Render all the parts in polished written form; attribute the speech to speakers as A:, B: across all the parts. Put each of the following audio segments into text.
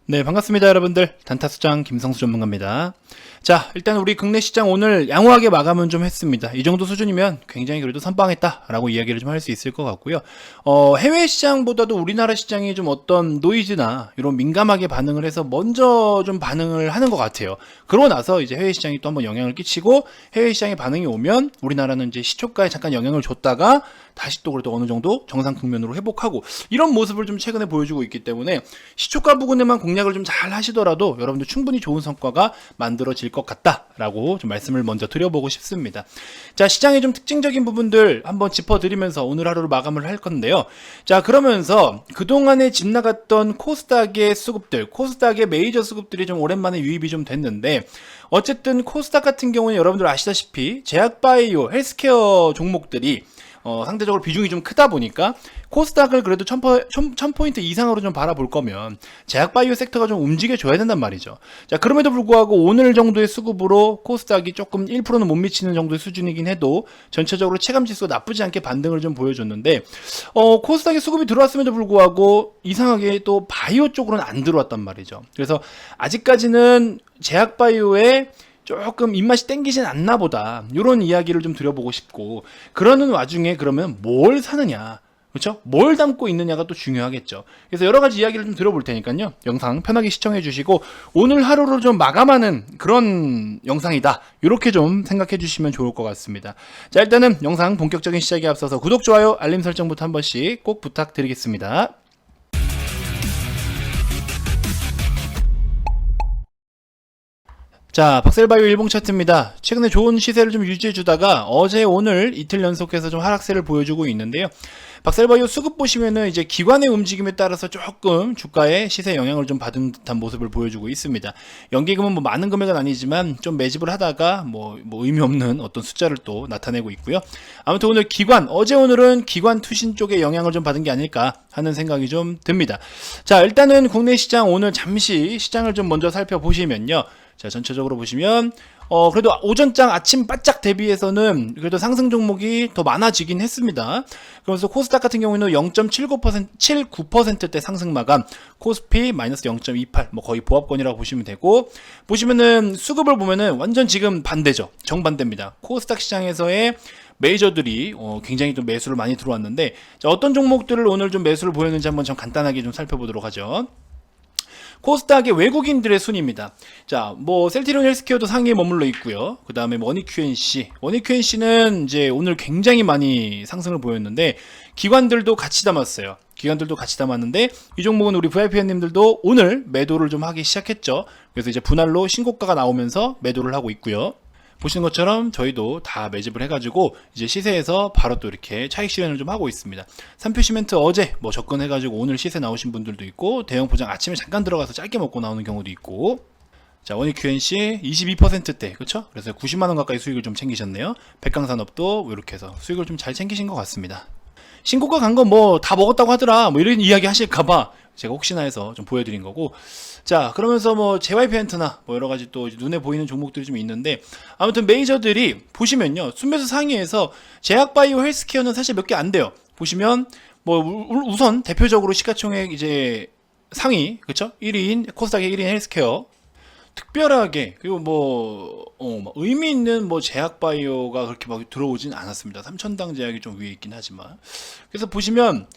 A: 네, 반갑습니다, 여러분들. 단타수장 김성수 전문가입니다. 자, 일단 우리 국내 시장 오늘 양호하게 마감은 좀 했습니다. 이 정도 수준이면 굉장히 그래도 선방했다라고 이야기를 좀 할 수 있을 것 같고요. 해외 시장보다도 우리나라 시장이 좀 어떤 노이즈나 이런 민감하게 반응을 해서 먼저 좀 반응을 하는 것 같아요. 그러고 나서 이제 해외 시장이 또 한번 영향을 끼치고 해외 시장의 반응이 오면 우리나라는 이제 시초가에 잠깐 영향을 줬다가 다시 또 그래도 어느 정도 정상 국면으로 회복하고 이런 모습을 좀 최근에 보여주고 있기 때문에 시초가 부근에만 공략을 좀 잘 하시더라도 여러분들 충분히 좋은 성과가 만들어질 것 같다라고 좀 말씀을 먼저 드려보고 싶습니다. 자, 시장의 좀 특징적인 부분들 한번 짚어드리면서 오늘 하루를 마감을 할 건데요. 자, 그러면서 그동안에 집 나갔던 코스닥의 수급들, 코스닥의 메이저 수급들이 좀 오랜만에 유입이 좀 됐는데 어쨌든 코스닥 같은 경우는 여러분들 아시다시피 제약바이오, 헬스케어 종목들이 상대적으로 비중이 좀 크다 보니까 코스닥을 그래도 1000포인트 이상으로 좀 바라볼 거면 제약바이오 섹터가 좀 움직여줘야 된단 말이죠. 자, 그럼에도 불구하고 오늘 정도의 수급으로 코스닥이 조금 1%는 못 미치는 정도의 수준이긴 해도 전체적으로 체감지수가 나쁘지 않게 반등을 좀 보여줬는데 코스닥에 수급이 들어왔음에도 불구하고 이상하게 또 바이오 쪽으로는 안 들어왔단 말이죠. 그래서 아직까지는 제약바이오에 조금 입맛이 땡기진 않나 보다 이런 이야기를 좀 드려보고 싶고 그러는 와중에 그러면 뭘 사느냐, 그렇죠? 뭘 담고 있느냐가 또 중요하겠죠. 그래서 여러 가지 이야기를 좀 들어볼 테니까요. 영상 편하게 시청해 주시고 오늘 하루를 좀 마감하는 그런 영상이다 이렇게 좀 생각해 주시면 좋을 것 같습니다. 자, 일단은 영상 본격적인 시작에 앞서서 구독, 좋아요, 알림 설정부터 한 번씩 꼭 부탁드리겠습니다. 자, 박셀바이오 일봉 차트입니다. 최근에 좋은 시세를 좀 유지해주다가 어제 오늘 이틀 연속해서 좀 하락세를 보여주고 있는데요. 박셀바이오 수급 보시면은 이제 기관의 움직임에 따라서 조금 주가의 시세 영향을 좀 받은 듯한 모습을 보여주고 있습니다. 연기금은 뭐 많은 금액은 아니지만 좀 매집을 하다가 뭐 의미 없는 어떤 숫자를 또 나타내고 있고요. 아무튼 오늘 어제 오늘은 기관 투신 쪽에 영향을 좀 받은 게 아닐까 하는 생각이 좀 듭니다. 자, 일단은 국내 시장 오늘 잠시 시장을 좀 먼저 살펴보시면요. 자, 전체적으로 보시면 그래도 오전장 아침 바짝 대비해서는 그래도 상승 종목이 더 많아지긴 했습니다. 그래서 코스닥 같은 경우에는 0.79%대 상승 마감, 코스피 마이너스 0.28, 뭐 거의 보합권이라고 보시면 되고, 보시면은 수급을 보면은 완전 지금 반대죠. 정반대입니다. 코스닥 시장에서의 메이저들이 굉장히 좀 매수를 많이 들어왔는데, 자, 어떤 종목들을 오늘 좀 매수를 보였는지 한번 좀 간단하게 좀 살펴보도록 하죠. 코스닥의 외국인들의 순입니다. 자, 뭐 셀트리온 헬스케어도 상위에 머물러 있고요. 그 다음에 머니QNC는 이제 오늘 굉장히 많이 상승을 보였는데 기관들도 같이 담았어요. 기관들도 같이 담았는데 이 종목은 우리 VIP님들도 오늘 매도를 좀 하기 시작했죠. 그래서 이제 분할로 신고가가 나오면서 매도를 하고 있고요. 보시는 것처럼 저희도 다 매집을 해가지고 이제 시세에서 바로 또 이렇게 차익 실현을 좀 하고 있습니다. 삼표 시멘트 어제 뭐 접근해가지고 오늘 시세 나오신 분들도 있고 대형 포장 아침에 잠깐 들어가서 짧게 먹고 나오는 경우도 있고, 자, 원익QNC 22%대 그렇죠? 그래서 90만원 가까이 수익을 좀 챙기셨네요. 백강산업도 이렇게 해서 수익을 좀 잘 챙기신 것 같습니다. 신고가 간 거 뭐 다 먹었다고 하더라 뭐 이런 이야기 하실까봐 제가 혹시나 해서 좀 보여드린 거고, 자, 그러면서 뭐 JYP엔트나 뭐 여러 가지 또 눈에 보이는 종목들이 좀 있는데 아무튼 메이저들이 보시면요, 순매수 상위에서 제약바이오 헬스케어는 사실 몇 개 안 돼요. 보시면 뭐 우선 대표적으로 시가총액 이제 상위 그쵸? 1위인 코스닥의 1위인 헬스케어 특별하게, 그리고 뭐 의미 있는 뭐 제약바이오가 그렇게 막 들어오진 않았습니다. 삼천당 제약이 좀 위에 있긴 하지만. 그래서 보시면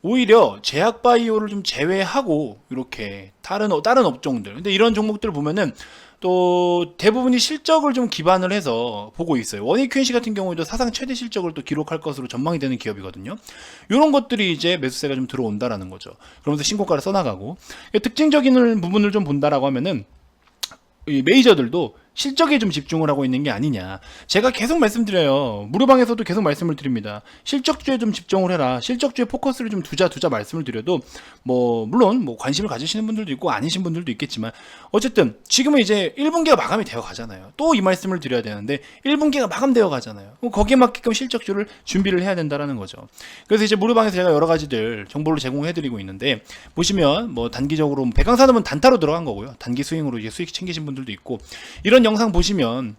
A: 오히려 제약바이오를 좀 제외하고 이렇게 다른 업종들, 근데 이런 종목들 보면은 또 대부분이 실적을 좀 기반을 해서 보고 있어요. 원익QNC 같은 경우에도 사상 최대 실적을 또 기록할 것으로 전망이 되는 기업이거든요. 이런 것들이 이제 매수세가 좀 들어온다라는 거죠. 그러면서 신고가를 써나가고, 특징적인 부분을 좀 본다라고 하면은 이 메이저들도 실적에 좀 집중을 하고 있는 게 아니냐. 제가 계속 말씀드려요. 무료방에서도 계속 말씀을 드립니다. 실적주에 좀 집중을 해라. 실적주에 포커스를 좀 두자 말씀을 드려도 뭐 물론 뭐 관심을 가지시는 분들도 있고 아니신 분들도 있겠지만 어쨌든 지금은 이제 1분기가 마감이 되어 가잖아요. 또 이 말씀을 드려야 되는데 1분기가 마감되어 가잖아요. 거기에 맞게끔 실적주를 준비를 해야 된다라는 거죠. 그래서 이제 무료방에서 제가 여러 가지들 정보를 제공해 드리고 있는데 보시면 뭐 단기적으로 백강산업은 단타로 들어간 거고요. 단기 스윙으로 이제 수익 챙기신 분들도 있고, 이런 영상 보시면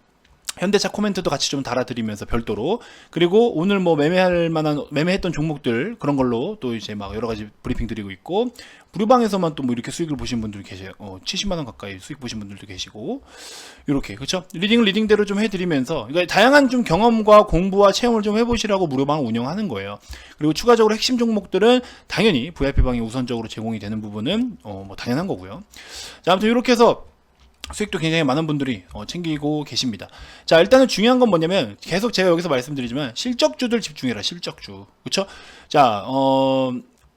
A: 현대차 코멘트도 같이 좀 달아드리면서 별도로, 그리고 오늘 뭐 매매할 만한 매매했던 종목들 그런 걸로 또 이제 막 여러 가지 브리핑 드리고 있고, 무료방에서만 또 뭐 이렇게 수익을 보신 분들 계세요. 70만 원 가까이 수익 보신 분들도 계시고, 이렇게 그렇죠. 리딩대로 좀 해드리면서, 그러니까 다양한 좀 경험과 공부와 체험을 좀 해보시라고 무료방을 운영하는 거예요. 그리고 추가적으로 핵심 종목들은 당연히 VIP 방에 우선적으로 제공이 되는 부분은 뭐 당연한 거고요. 자, 아무튼 이렇게 해서 수익도 굉장히 많은 분들이 챙기고 계십니다. 자, 일단은 중요한 건 뭐냐면, 계속 제가 여기서 말씀드리지만 실적주들 집중해라. 실적주. 그쵸? 자,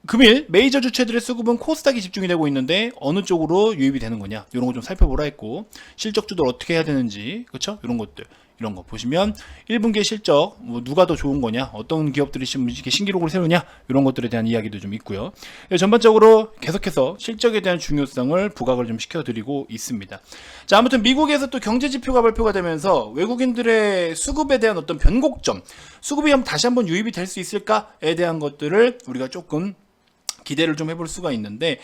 A: 금일 메이저 주체들의 수급은 코스닥이 집중이 되고 있는데 어느 쪽으로 유입이 되는 거냐, 이런 거 좀 살펴보라 했고, 실적주들 어떻게 해야 되는지, 그쵸? 이런 것들, 이런 거 보시면 1분기 실적 뭐 누가 더 좋은 거냐, 어떤 기업들이 이렇게 신기록을 세우냐, 이런 것들에 대한 이야기도 좀 있고요. 전반적으로 계속해서 실적에 대한 중요성을 부각을 좀 시켜드리고 있습니다. 자, 아무튼 미국에서 또 경제 지표가 발표가 되면서 외국인들의 수급에 대한 어떤 변곡점, 수급이 다시 한번 유입이 될 수 있을까에 대한 것들을 우리가 조금 기대를 좀 해볼 수가 있는데,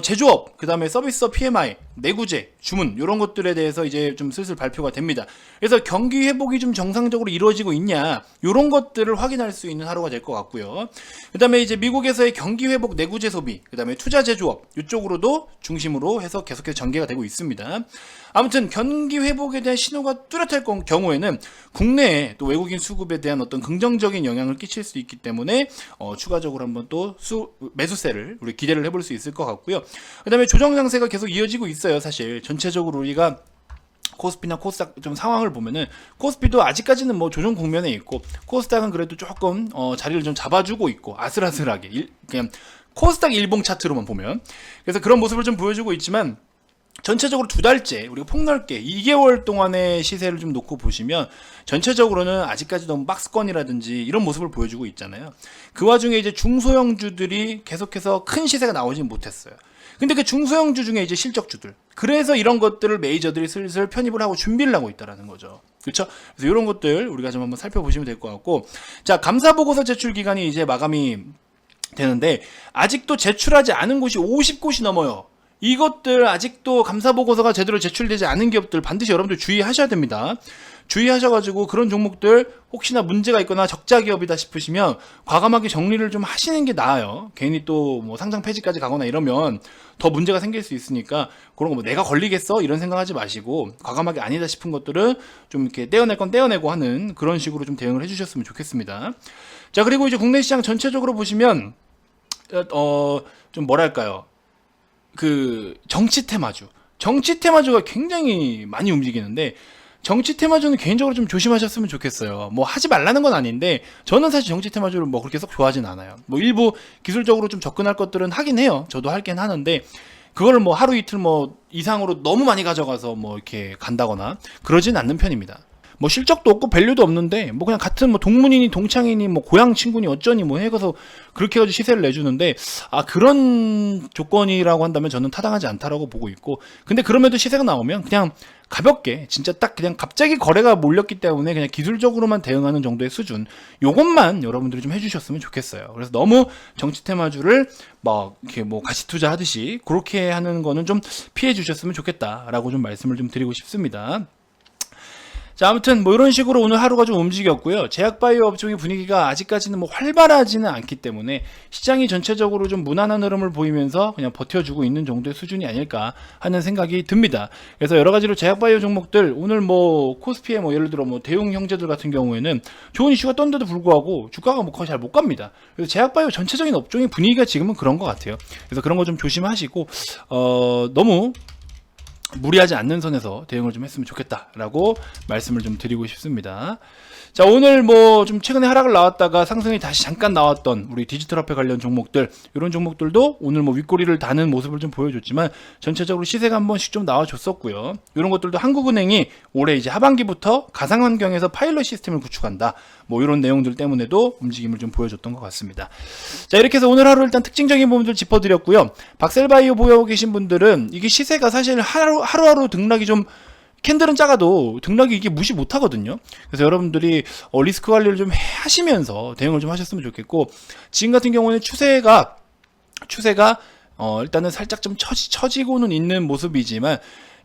A: 제조업, 그 다음에 서비스업 PMI, 내구재, 주문, 이런 것들에 대해서 이제 좀 슬슬 발표가 됩니다. 그래서 경기 회복이 좀 정상적으로 이루어지고 있냐, 이런 것들을 확인할 수 있는 하루가 될 것 같고요. 그 다음에 이제 미국에서의 경기 회복, 내구재 소비, 그 다음에 투자 제조업, 이쪽으로도 중심으로 해서 계속해서 전개가 되고 있습니다. 아무튼 경기 회복에 대한 신호가 뚜렷할 경우에는 국내에 또 외국인 수급에 대한 어떤 긍정적인 영향을 끼칠 수 있기 때문에 추가적으로 한번 또 매수세를 우리 기대를 해볼 수 있을 것 같고요. 그 다음에 조정 장세가 계속 이어지고 있어요. 사실 전체적으로 우리가 코스피나 코스닥 좀 상황을 보면은, 코스피도 아직까지는 뭐 조정 국면에 있고, 코스닥은 그래도 조금 자리를 좀 잡아주고 있고, 아슬아슬하게 그냥 코스닥 일봉 차트로만 보면, 그래서 그런 모습을 좀 보여주고 있지만, 전체적으로 두 달째 우리가 폭넓게 2개월 동안의 시세를 좀 놓고 보시면 전체적으로는 아직까지 너무 박스권이라든지 이런 모습을 보여주고 있잖아요. 그 와중에 이제 중소형주들이 계속해서 큰 시세가 나오진 못했어요. 근데 그 중소형주 중에 이제 실적주들, 그래서 이런 것들을 메이저들이 슬슬 편입을 하고 준비를 하고 있다라는 거죠. 그렇죠? 그래서 이런 것들 우리가 좀 한번 살펴보시면 될 것 같고, 자, 감사보고서 제출 기간이 이제 마감이 되는데 아직도 제출하지 않은 곳이 50곳이 넘어요. 이것들 아직도 감사보고서가 제대로 제출되지 않은 기업들 반드시 여러분들 주의하셔야 됩니다. 주의하셔가지고 그런 종목들 혹시나 문제가 있거나 적자 기업이다 싶으시면 과감하게 정리를 좀 하시는 게 나아요. 괜히 또 뭐 상장 폐지까지 가거나 이러면 더 문제가 생길 수 있으니까, 그런 거 뭐 내가 걸리겠어 이런 생각하지 마시고 과감하게 아니다 싶은 것들은 좀 이렇게 떼어낼 건 떼어내고 하는 그런 식으로 좀 대응을 해주셨으면 좋겠습니다. 자, 그리고 이제 국내 시장 전체적으로 보시면 좀 뭐랄까요, 그 정치 테마주가 굉장히 많이 움직이는데, 정치 테마주는 개인적으로 좀 조심하셨으면 좋겠어요. 뭐 하지 말라는 건 아닌데 저는 사실 정치 테마주를 뭐 그렇게 썩 좋아하진 않아요. 뭐 일부 기술적으로 좀 접근할 것들은 하긴 해요. 저도 할긴 하는데 그거를 뭐 하루 이틀 뭐 이상으로 너무 많이 가져가서 뭐 이렇게 간다거나 그러진 않는 편입니다. 뭐 실적도 없고 밸류도 없는데 뭐 그냥 같은 뭐 동문이니 동창이니 뭐 고향 친구니 어쩌니 뭐 해가서 그렇게 해가지고 시세를 내주는데, 그런 조건이라고 한다면 저는 타당하지 않다라고 보고 있고, 근데 그럼에도 시세가 나오면 그냥 가볍게 진짜 딱 그냥 갑자기 거래가 몰렸기 때문에 그냥 기술적으로만 대응하는 정도의 수준, 요것만 여러분들이 좀 해주셨으면 좋겠어요. 그래서 너무 정치 테마주를 막 이렇게 뭐 가시 투자하듯이 그렇게 하는 거는 좀 피해 주셨으면 좋겠다라고 좀 말씀을 좀 드리고 싶습니다. 자, 아무튼 뭐 이런 식으로 오늘 하루가 좀 움직였고요. 제약바이오 업종의 분위기가 아직까지는 뭐 활발하지는 않기 때문에 시장이 전체적으로 좀 무난한 흐름을 보이면서 그냥 버텨주고 있는 정도의 수준이 아닐까 하는 생각이 듭니다. 그래서 여러 가지로 제약바이오 종목들 오늘 뭐 코스피에 뭐 예를 들어 뭐 대웅 형제들 같은 경우에는 좋은 이슈가 떴는데도 불구하고 주가가 뭐 거의 잘 못 갑니다. 그래서 제약바이오 전체적인 업종의 분위기가 지금은 그런 것 같아요. 그래서 그런 거 좀 조심하시고 너무 무리하지 않는 선에서 대응을 좀 했으면 좋겠다라고 말씀을 좀 드리고 싶습니다. 자, 오늘 뭐 좀 최근에 하락을 나왔다가 상승이 다시 잠깐 나왔던 우리 디지털 화폐 관련 종목들, 이런 종목들도 오늘 뭐 윗꼬리를 다는 모습을 좀 보여줬지만 전체적으로 시세가 한 번씩 좀 나와줬었고요. 이런 것들도 한국은행이 올해 이제 하반기부터 가상 환경에서 파일럿 시스템을 구축한다, 뭐 이런 내용들 때문에도 움직임을 좀 보여줬던 것 같습니다. 자, 이렇게 해서 오늘 하루 일단 특징적인 부분들 짚어드렸고요. 박셀바이오 보유하고 계신 분들은 이게 시세가 사실 하루하루 등락이 좀, 캔들은 작아도 등락이 이게 무시 못하거든요. 그래서 여러분들이 리스크 관리를 좀 하시면서 대응을 좀 하셨으면 좋겠고, 지금 같은 경우는 추세가 일단은 살짝 좀 처지고는 있는 모습이지만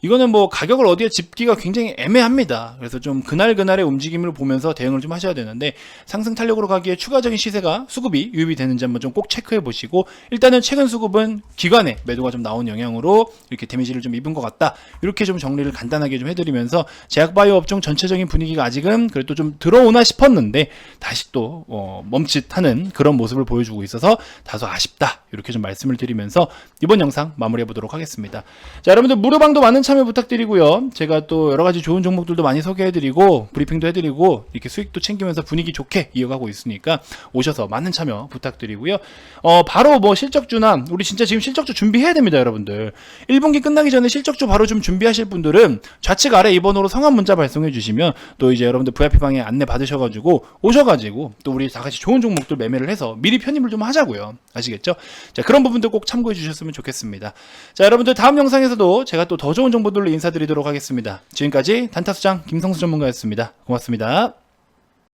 A: 이거는 뭐 가격을 어디에 짚기가 굉장히 애매합니다. 그래서 좀 그날그날의 움직임을 보면서 대응을 좀 하셔야 되는데, 상승 탄력으로 가기에 추가적인 시세가 수급이 유입이 되는지 한번 좀 꼭 체크해 보시고, 일단은 최근 수급은 기관에 매도가 좀 나온 영향으로 이렇게 데미지를 좀 입은 것 같다, 이렇게 좀 정리를 간단하게 좀 해드리면서, 제약바이오 업종 전체적인 분위기가 아직은 그래도 좀 들어오나 싶었는데 다시 또 멈칫하는 그런 모습을 보여주고 있어서 다소 아쉽다, 이렇게 좀 말씀을 드리면서 이번 영상 마무리해 보도록 하겠습니다. 자, 여러분들 무료방도 많은 참여 부탁드리고요. 제가 또 여러 가지 좋은 종목들도 많이 소개해드리고 브리핑도 해드리고 이렇게 수익도 챙기면서 분위기 좋게 이어가고 있으니까 오셔서 많은 참여 부탁드리고요. 바로 뭐 실적주나, 우리 진짜 지금 실적주 준비해야 됩니다, 여러분들. 1분기 끝나기 전에 실적주 바로 좀 준비하실 분들은 좌측 아래 2번으로 성함 문자 발송해 주시면 또 이제 여러분들 VIP방에 안내 받으셔가지고 오셔가지고 또 우리 다 같이 좋은 종목들 매매를 해서 미리 편입을 좀 하자고요. 아시겠죠? 자, 그런 부분들 꼭 참고해 주셨으면 좋겠습니다. 자, 여러분들 다음 영상에서도 제가 또 더 좋은 정보들로 인사드리도록 하겠습니다. 지금까지 단타수장 김성수 전문가였습니다. 고맙습니다.